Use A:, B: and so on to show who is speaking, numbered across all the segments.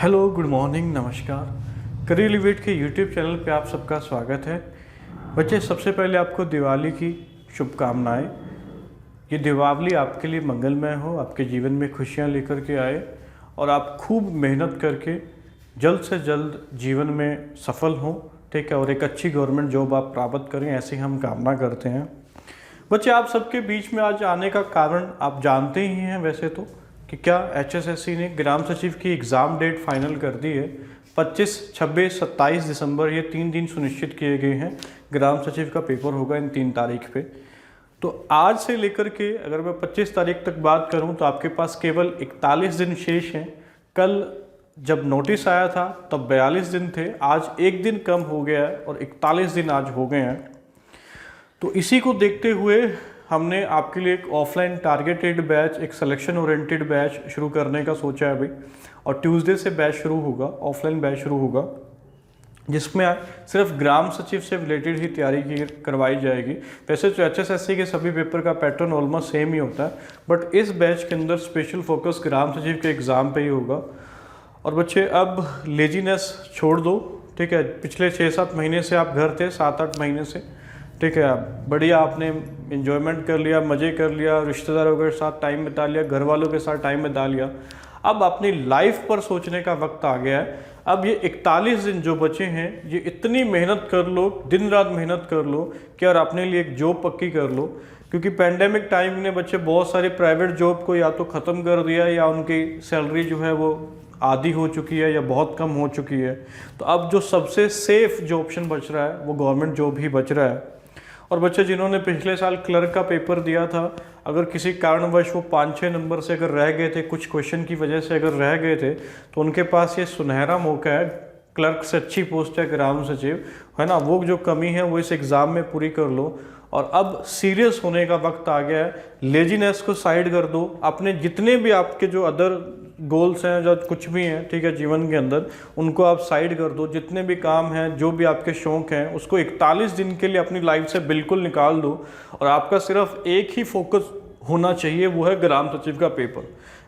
A: Hello, good morning, नमस्कार। Career elevate के YouTube channel पे आप सबका स्वागत है। बच्चे, सबसे पहले आपको दिवाली की शुभकामनाएं। ये दीपावली आपके लिए मंगलमय हो, आपके जीवन में खुशियां लेकर के आए और आप खूब मेहनत करके जल्द से जल्द जीवन में सफल हों, ठीक है, और एक अच्छी गवर्नमेंट जॉब आप प्राप्त करें, ऐसी हम कामना करते हैं। बच्चे, आप सबके बीच में आज आने का कारण आप जानते ही हैं वैसे तो, कि क्या एचएसएससी ने ग्राम सचिव की एग्ज़ाम डेट फाइनल कर दी है। 25, 26, 27 दिसंबर ये 3 दिन सुनिश्चित किए गए हैं। ग्राम सचिव का पेपर होगा इन 3 तारीख पे। तो आज से लेकर के अगर मैं 25 तारीख तक बात करूं तो आपके पास केवल 41 दिन शेष हैं। कल जब नोटिस आया था तब 42 दिन थे, आज एक दिन कम हो गया है और 41 दिन आज हो गए हैं। तो इसी को देखते हुए हमने आपके लिए एक ऑफलाइन टारगेटेड बैच, एक सिलेक्शन ओरिएंटेड बैच शुरू करने का सोचा है भाई। और ट्यूसडे से बैच शुरू होगा, ऑफलाइन बैच शुरू होगा, जिसमें सिर्फ ग्राम सचिव से रिलेटेड ही तैयारी करवाई जाएगी। वैसे तो एचएसएससी के सभी पेपर का पैटर्न ऑलमोस्ट सेम ही होता है, बट इस बैच के अंदर स्पेशल फोकस ग्राम सचिव के एग्ज़ाम पे ही होगा। और बच्चे, अब लेजीनेस छोड़ दो, ठीक है। पिछले 6-7 महीने से आप घर थे, 7-8 महीने से, ठीक है। बढ़िया आपने इन्जॉयमेंट कर लिया, मज़े कर लिया, रिश्तेदारों के साथ टाइम बिता लिया, घर वालों के साथ टाइम बिता लिया। अब अपनी लाइफ पर सोचने का वक्त आ गया है। अब ये 41 दिन जो बचे हैं, ये इतनी मेहनत कर लो, दिन रात मेहनत कर लो कि और अपने लिए एक जॉब पक्की कर लो। क्योंकि पैंडेमिक टाइम ने बच्चे बहुत सारे प्राइवेट जॉब को या तो ख़त्म कर दिया या उनकी सैलरी जो है वो आधी हो चुकी है या बहुत कम हो चुकी है। तो अब जो सबसे सेफ जो ऑप्शन बच रहा है वो गवर्नमेंट जॉब ही बच रहा है। और बच्चे, जिन्होंने पिछले साल क्लर्क का पेपर दिया था, अगर किसी कारणवश वो 5-6 नंबर से अगर रह गए थे, कुछ क्वेश्चन की वजह से अगर रह गए थे, तो उनके पास ये सुनहरा मौका है। क्लर्क से अच्छी पोस्ट है ग्राम सचिव, है ना। वो जो कमी है वो इस एग्ज़ाम में पूरी कर लो। और अब सीरियस होने का वक्त आ गया है। लेजीनेस को साइड कर दो। अपने जितने भी आपके जो अदर गोल्स हैं, जो कुछ भी हैं, ठीक है, जीवन के अंदर, उनको आप साइड कर दो। जितने भी काम हैं, जो भी आपके शौक हैं, उसको 41 दिन के लिए अपनी लाइफ से बिल्कुल निकाल दो। और आपका सिर्फ एक ही फोकस होना चाहिए, वो है ग्राम सचिव का पेपर,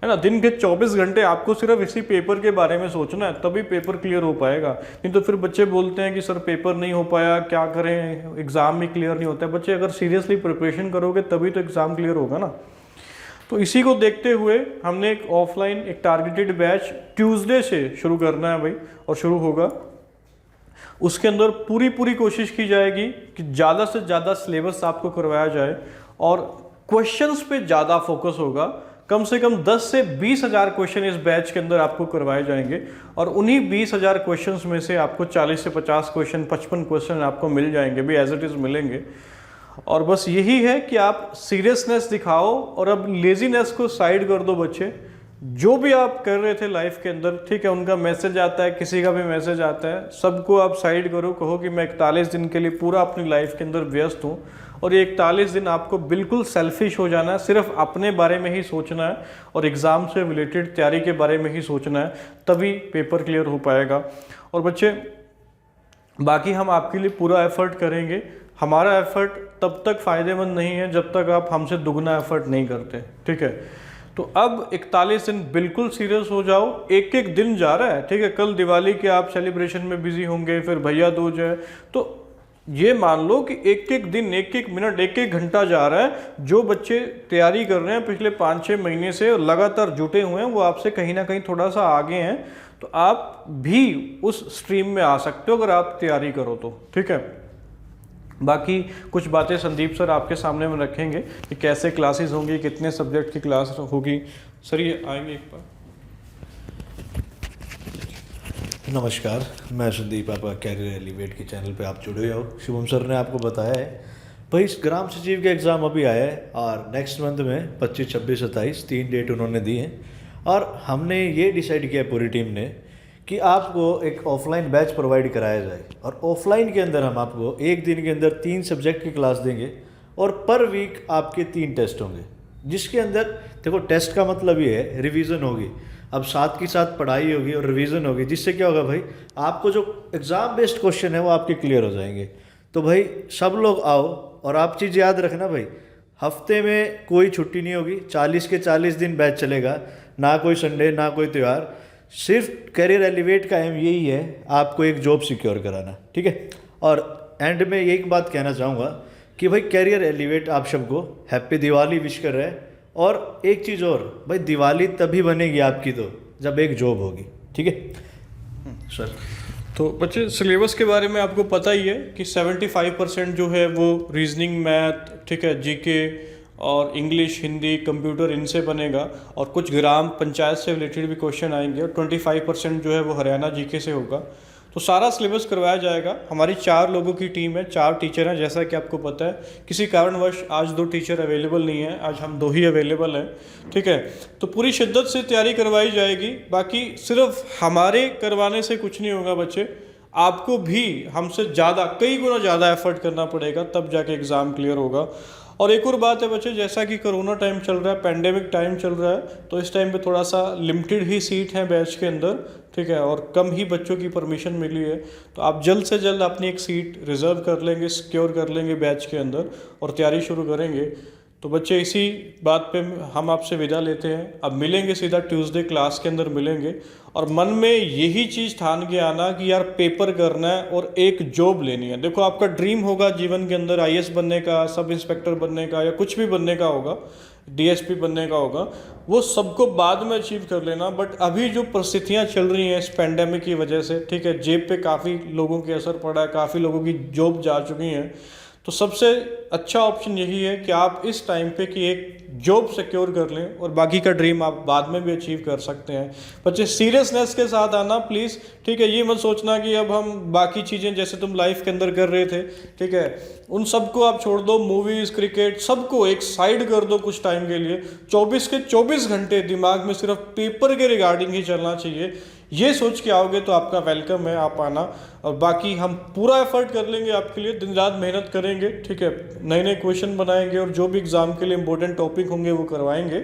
A: है ना। दिन के 24 घंटे आपको सिर्फ इसी पेपर के बारे में सोचना है, तभी पेपर क्लियर हो पाएगा। नहीं तो फिर बच्चे बोलते हैं कि सर पेपर नहीं हो पाया, क्या करें, एग्ज़ाम भी क्लियर नहीं होता है। बच्चे, अगर सीरियसली प्रिपरेशन करोगे तभी तो एग्ज़ाम क्लियर होगा ना। तो इसी को देखते हुए हमने एक ऑफलाइन एक टारगेटेड बैच ट्यूसडे से शुरू करना है भाई, और शुरू होगा। उसके अंदर पूरी कोशिश की जाएगी कि ज़्यादा से ज़्यादा सिलेबस आपको करवाया जाए और क्वेश्चंस पे ज़्यादा फोकस होगा। कम से कम 10 से 20 हज़ार क्वेश्चन इस बैच के अंदर आपको करवाए जाएंगे और उन्हीं 20 हज़ार क्वेश्चंस में से आपको 40 से 50 क्वेश्चन, 55 क्वेश्चन आपको मिल जाएंगे भी, एज इट इज़ मिलेंगे। और बस यही है कि आप सीरियसनेस दिखाओ और अब लेजीनेस को साइड कर दो। बच्चे, जो भी आप कर रहे थे लाइफ के अंदर, ठीक है, उनका मैसेज आता है, किसी का भी मैसेज आता है, सबको आप साइड करो। कहो कि मैं 41 दिन के लिए पूरा अपनी लाइफ के अंदर व्यस्त हूँ और ये 41 दिन आपको बिल्कुल सेल्फिश हो जाना है, सिर्फ अपने बारे में ही सोचना है और एग्ज़ाम से रिलेटेड तैयारी के बारे में ही सोचना है, तभी पेपर क्लियर हो पाएगा। और बच्चे, बाकी हम आपके लिए पूरा एफर्ट करेंगे। हमारा एफर्ट तब तक फ़ायदेमंद नहीं है जब तक आप हमसे दुगना एफर्ट नहीं करते, ठीक है। तो अब 41 दिन बिल्कुल सीरियस हो जाओ। एक एक दिन जा रहा है, ठीक है। कल दिवाली के आप सेलिब्रेशन में बिजी होंगे, फिर भैया दूज है, तो ये मान लो कि एक एक दिन, एक एक मिनट, एक एक घंटा जा रहा है। जो बच्चे तैयारी कर रहे हैं पिछले 5-6 महीने से और लगातार जुटे हुए हैं, वो आपसे कहीं ना कहीं थोड़ा सा आगे हैं। तो आप भी उस स्ट्रीम में आ सकते हो अगर आप तैयारी करो तो, ठीक है। बाकी कुछ बातें संदीप सर आपके सामने में रखेंगे कि कैसे क्लासेस होंगी, कितने सब्जेक्ट की क्लास होगी। सर ये आएंगे एक बार।
B: नमस्कार, मैं संदीप, आपका कैरियर एलिवेट के चैनल पे आप जुड़े हो। शुभम सर ने आपको बताया है भाई, इस ग्राम सचिव का एग्ज़ाम अभी आया है और नेक्स्ट मंथ में 25, 26, 27 3 डेट उन्होंने दी हैं। और हमने ये डिसाइड किया पूरी टीम ने कि आपको एक ऑफलाइन बैच प्रोवाइड कराया जाए और ऑफलाइन के अंदर हम आपको एक दिन के अंदर 3 सब्जेक्ट की क्लास देंगे और पर वीक आपके 3 टेस्ट होंगे, जिसके अंदर देखो टेस्ट का मतलब ये है रिवीजन होगी। अब साथ के साथ पढ़ाई होगी और रिवीजन होगी, जिससे क्या होगा भाई, आपको जो एग्ज़ाम बेस्ड क्वेश्चन है वो आपके क्लियर हो जाएंगे। तो भाई सब लोग आओ और आप चीज़ याद रखना भाई, हफ्ते में कोई छुट्टी नहीं होगी, 40 के 40 दिन बैच चलेगा, ना कोई संडे ना कोई त्यौहार। सिर्फ करियर एलिवेट का एम यही है, आपको एक जॉब सिक्योर कराना, ठीक है। और एंड में एक बात कहना चाहूँगा कि भाई करियर एलिवेट आप सबको हैप्पी दिवाली विश कर रहे हैं। और एक चीज़ और भाई, दिवाली तभी बनेगी आपकी तो जब एक जॉब होगी, ठीक है सर।
A: तो बच्चे सिलेबस के बारे में आपको पता ही है कि 75% जो है वो रीजनिंग, मैथ, ठीक है, जीके और इंग्लिश, हिंदी, कंप्यूटर इनसे बनेगा, और कुछ ग्राम पंचायत से रिलेटेड भी क्वेश्चन आएंगे, और 25% जो है वो हरियाणा जीके से होगा। तो सारा सिलेबस करवाया जाएगा। हमारी 4 लोगों की टीम है, 4 टीचर हैं, जैसा कि आपको पता है। किसी कारणवश आज 2 टीचर अवेलेबल नहीं है, आज हम 2 ही अवेलेबल हैं, ठीक है। तो पूरी शिद्दत से तैयारी करवाई जाएगी। बाकी सिर्फ हमारे करवाने से कुछ नहीं होगा बच्चे, आपको भी हमसे ज़्यादा, कई गुना ज़्यादा एफर्ट करना पड़ेगा, तब जाके एग्ज़ाम क्लियर होगा। और एक और बात है बच्चे, जैसा कि कोरोना टाइम चल रहा है, पेंडेमिक टाइम चल रहा है, तो इस टाइम पे थोड़ा सा लिमिटेड ही सीट है बैच के अंदर, ठीक है, और कम ही बच्चों की परमिशन मिली है। तो आप जल्द से जल्द अपनी एक सीट रिजर्व कर लेंगे, सिक्योर कर लेंगे बैच के अंदर, और तैयारी शुरू करेंगे। तो बच्चे इसी बात पे हम आपसे विदा लेते हैं। अब मिलेंगे सीधा ट्यूसडे क्लास के अंदर मिलेंगे, और मन में यही चीज़ ठान के आना कि यार पेपर करना है और एक जॉब लेनी है। देखो, आपका ड्रीम होगा जीवन के अंदर आईएएस बनने का, सब इंस्पेक्टर बनने का, या कुछ भी बनने का होगा, डीएसपी बनने का होगा, वो सबको बाद में अचीव कर लेना। बट अभी जो परिस्थितियाँ चल रही हैं इस पेंडेमिक की वजह से, ठीक है, जेब पे काफ़ी लोगों के असर पड़ा है, काफ़ी लोगों की जॉब जा चुकी हैं। तो सबसे अच्छा ऑप्शन यही है कि आप इस टाइम पे कि एक जॉब सिक्योर कर लें, और बाकी का ड्रीम आप बाद में भी अचीव कर सकते हैं। बच्चे सीरियसनेस के साथ आना प्लीज़, ठीक है। ये मत सोचना कि अब हम बाकी चीज़ें जैसे तुम लाइफ के अंदर कर रहे थे, ठीक है, उन सबको आप छोड़ दो, मूवीज़, क्रिकेट, सबको एक साइड कर दो कुछ टाइम के लिए। 24 के 24 घंटे दिमाग में सिर्फ पेपर के रिगार्डिंग ही चलना चाहिए। ये सोच के आओगे तो आपका वेलकम है, आप आना। और बाकी हम पूरा एफर्ट कर लेंगे आपके लिए, दिन रात मेहनत करेंगे, ठीक है, नए नए क्वेश्चन बनाएंगे, और जो भी एग्ज़ाम के लिए इंपॉर्टेंट टॉपिक होंगे वो करवाएंगे।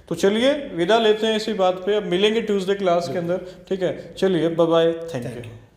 A: तो चलिए विदा लेते हैं इसी बात पे। अब मिलेंगे ट्यूसडे क्लास के अंदर, ठीक है। चलिए बाय बाय, थैंक यू।